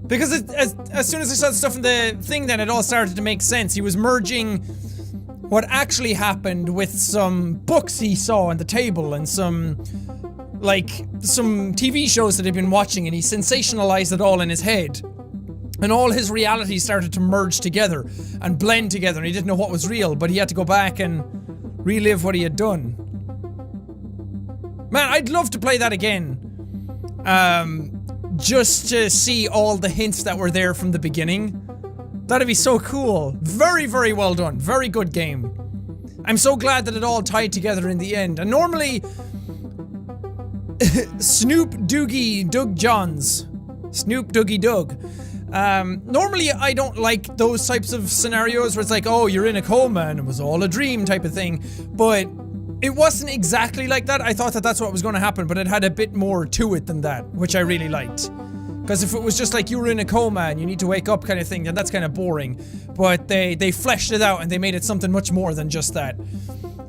Because as soon as I saw the stuff in the thing, then it all started to make sense. He was merging what actually happened with some books he saw on the table and some TV shows that he'd been watching, and he sensationalized it all in his head. And all his reality started to merge together and blend together, and he didn't know what was real, but he had to go back and relive what he had done. Man, I'd love to play that again. Just to see all the hints that were there from the beginning. That'd be so cool. Very, very well done. Very good game. I'm so glad that it all tied together in the end. And normally... Snoop Doogie Doug Johns. Snoop Doogie Doug. Normally I don't like those types of scenarios where it's like, oh, you're in a coma and it was all a dream type of thing. But it wasn't exactly like that. I thought that that's what was going to happen, but it had a bit more to it than that, which I really liked. Because if it was just like you were in a coma and you need to wake up kind of thing, then that's kind of boring. But they fleshed it out and they made it something much more than just that.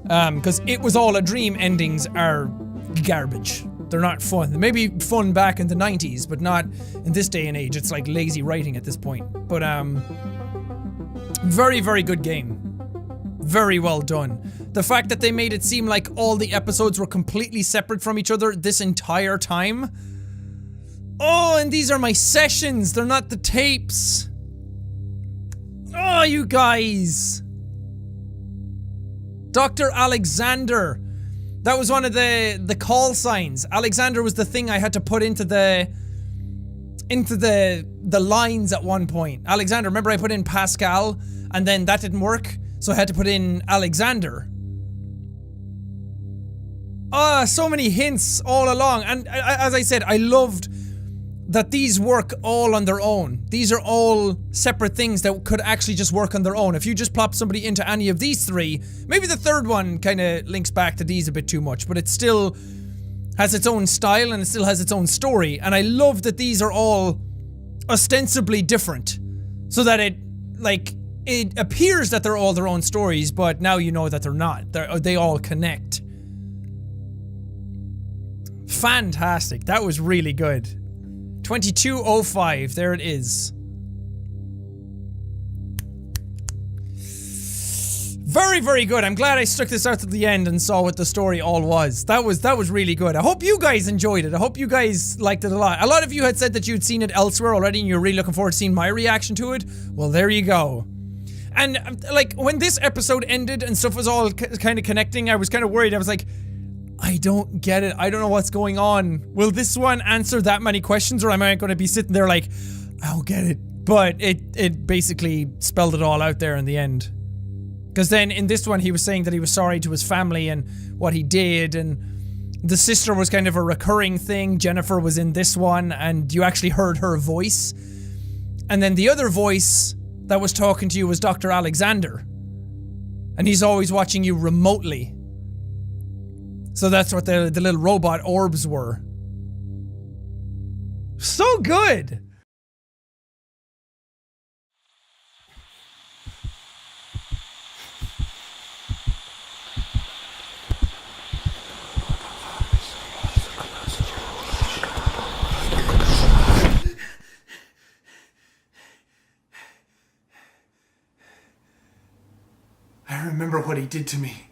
Because it was all a dream endings are garbage. They're not fun. They may be fun back in the 90s, but not in this day and age. It's like lazy writing at this point. But, very, very good game. Very well done. The fact that they made it seem like all the episodes were completely separate from each other this entire time. Oh, and these are my sessions. They're not the tapes. Oh, you guys. Dr. Alexander. That was one of the call signs. Alexander was the thing I had to put into the lines at one point. Alexander, remember I put in Pascal and then that didn't work, so I had to put in Alexander. Ah, so many hints all along, and as I said, I loved that these work all on their own. These are all separate things that could actually just work on their own. If you just plop somebody into any of these three, maybe the third one kind of links back to these a bit too much, but it still has its own style and it still has its own story. And I love that these are all ostensibly different, so that it appears that they're all their own stories, but now you know that they're not. They all connect. Fantastic. That was really good. 2205, there it is. Very, very good. I'm glad I stuck this out to the end and saw what the story all was. That was really good. I hope you guys enjoyed it. I hope you guys liked it a lot. A lot of you had said that you'd seen it elsewhere already and you're really looking forward to seeing my reaction to it. Well, there you go. And, like, when this episode ended and stuff was all kind of connecting, I was kind of worried. I was like, I don't get it. I don't know what's going on. Will this one answer that many questions, or am I going to be sitting there like, I don't get it? But it basically spelled it all out there in the end. Because then in this one he was saying that he was sorry to his family and what he did, and the sister was kind of a recurring thing. Jennifer was in this one and you actually heard her voice. And then the other voice that was talking to you was Dr. Alexander. And he's always watching you remotely. So that's what the little robot orbs were. So good! I remember what he did to me.